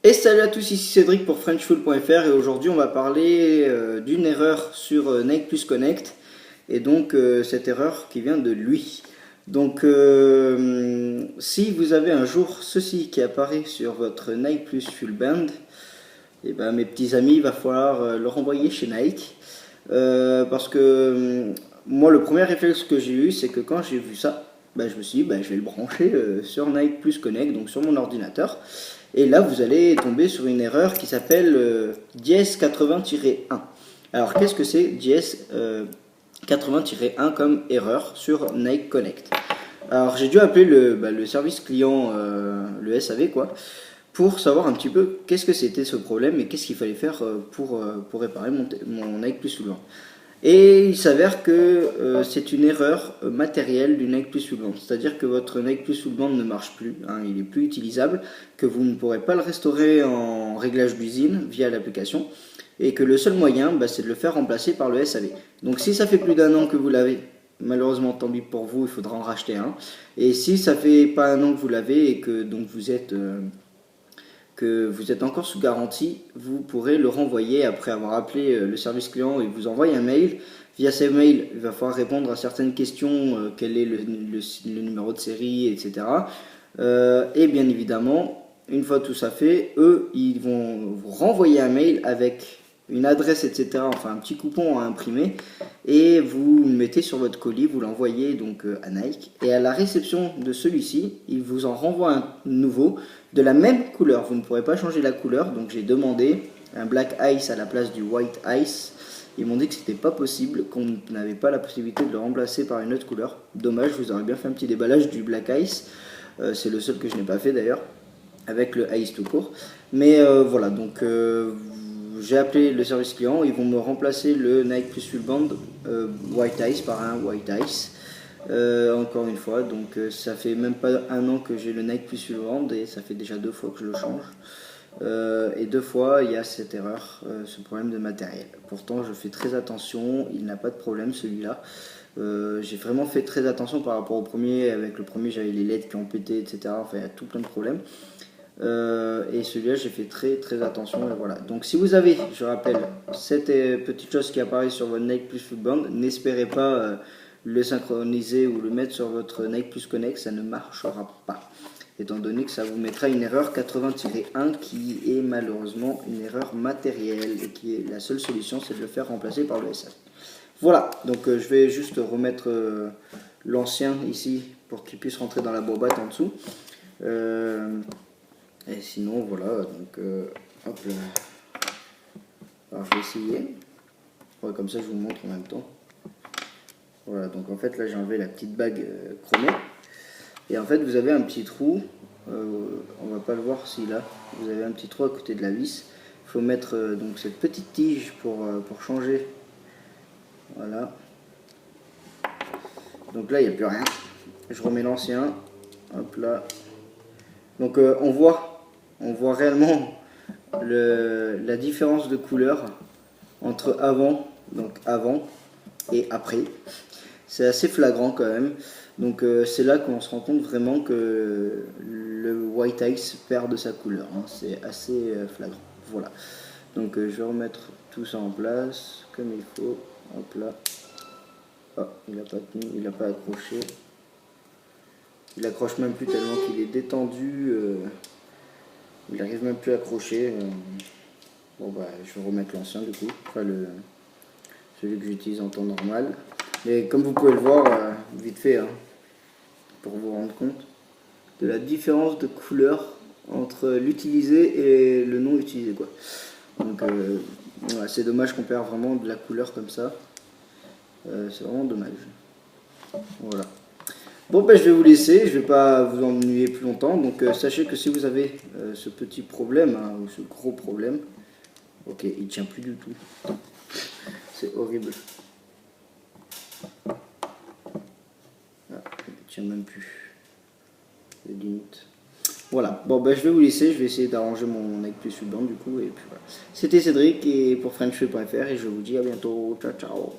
Et salut à tous, ici Cédric pour FrenchFuel.fr et aujourd'hui on va parler d'une erreur sur Nike Plus Connect et donc cette erreur qui vient de lui. Donc si vous avez un jour ceci qui apparaît sur votre Nike Plus Fuel Band, et ben mes petits amis, il va falloir le renvoyer chez Nike parce que moi le premier réflexe que j'ai eu c'est que quand j'ai vu ça, je me suis dit je vais le brancher sur Nike Plus Connect, donc sur mon ordinateur. Et là, vous allez tomber sur une erreur qui s'appelle dièse 80-1. Alors, qu'est-ce que c'est dièse 80-1 comme erreur sur Nike Connect? Alors, j'ai dû appeler le service client, le SAV, quoi, pour savoir un petit peu qu'est-ce que c'était ce problème et qu'est-ce qu'il fallait faire pour réparer mon Nike Plus Soulevant. Et il s'avère que c'est une erreur matérielle du Nike Plus Fuel Band. C'est-à-dire que votre Nike Plus Fuel Band ne marche plus, hein, il est plus utilisable, que vous ne pourrez pas le restaurer en réglage d'usine via l'application, et que le seul moyen, c'est de le faire remplacer par le SAV. Donc si ça fait plus d'un an que vous l'avez, malheureusement tant pis pour vous, il faudra en racheter un. Et si ça fait pas un an que vous l'avez et que donc vous êtes encore sous garantie, vous pourrez le renvoyer après avoir appelé le service client et vous envoyer un mail. Via ces mails, il va falloir répondre à certaines questions, quel est le numéro de série, etc. Et bien évidemment, une fois tout ça fait, eux, ils vont vous renvoyer un mail avec une adresse, etc. Enfin, un petit coupon à imprimer. Et vous le mettez sur votre colis, vous l'envoyez donc à Nike. Et à la réception de celui-ci, ils vous en renvoient un nouveau de la même couleur. Vous ne pourrez pas changer la couleur. Donc j'ai demandé un Black Ice à la place du White Ice. Ils m'ont dit que c'était pas possible, qu'on n'avait pas la possibilité de le remplacer par une autre couleur. Dommage, je vous aurais bien fait un petit déballage du Black Ice. C'est le seul que je n'ai pas fait d'ailleurs, avec le Ice tout court. Mais voilà, donc j'ai appelé le service client, ils vont me remplacer le Nike Plus Fuel Band White Ice par un White Ice. Encore une fois, donc ça fait même pas un an que j'ai le Nike Plus Fuel Band et ça fait déjà 2 fois que je le change. Et 2 fois il y a cette erreur, ce problème de matériel. Pourtant je fais très attention, il n'a pas de problème celui-là. J'ai vraiment fait très attention par rapport au premier. Avec le premier j'avais les LED qui ont pété, etc. Enfin il y a tout plein de problèmes. Et celui-là j'ai fait très attention et voilà. Donc si vous avez, je rappelle, cette petite chose qui apparaît sur votre Nike Plus Fuel Band, n'espérez pas le synchroniser ou le mettre sur votre Nike Plus Connect, ça ne marchera pas, étant donné que ça vous mettra une erreur 80-1 qui est malheureusement une erreur matérielle et qui est la seule solution, c'est de le faire remplacer par le SAV. Voilà, donc je vais juste remettre l'ancien ici pour qu'il puisse rentrer dans la boîte en dessous. Et sinon voilà, donc hop là. Alors je vais essayer. Ouais, comme ça je vous montre en même temps. Voilà, donc en fait là j'ai enlevé la petite bague chromée. Et en fait vous avez un petit trou, on va pas le voir si là, vous avez un petit trou à côté de la vis. Il faut mettre donc cette petite tige pour changer. Voilà. Donc là il n'y a plus rien. Je remets l'ancien. Hop là. Donc on voit réellement la différence de couleur entre avant et après. C'est assez flagrant quand même. Donc c'est là qu'on se rend compte vraiment que le White Ice perd de sa couleur, hein. C'est assez flagrant. Voilà. Donc je vais remettre tout ça en place comme il faut. Hop là. Oh, il n'a pas tenu, il n'a pas accroché. Il accroche même plus tellement qu'il est détendu. Il n'arrive même plus à accrocher. Bon je vais remettre l'ancien du coup. Enfin celui que j'utilise en temps normal. Mais comme vous pouvez le voir, vite fait, hein, pour vous rendre compte de la différence de couleur entre l'utilisé et le non utilisé, quoi. Donc voilà, c'est dommage qu'on perd vraiment de la couleur comme ça. C'est vraiment dommage. Voilà. Bon je vais vous laisser, je vais pas vous ennuyer plus longtemps. Donc sachez que si vous avez ce petit problème, hein, ou ce gros problème, ok, il tient plus du tout. C'est horrible. Ah, il tient même plus. Les limites. Voilà, bon je vais vous laisser, je vais essayer d'arranger mon Nike Plus Fuel Band du coup, et puis voilà. C'était Cédric et pour FrenchFuel.fr et je vous dis à bientôt, ciao ciao.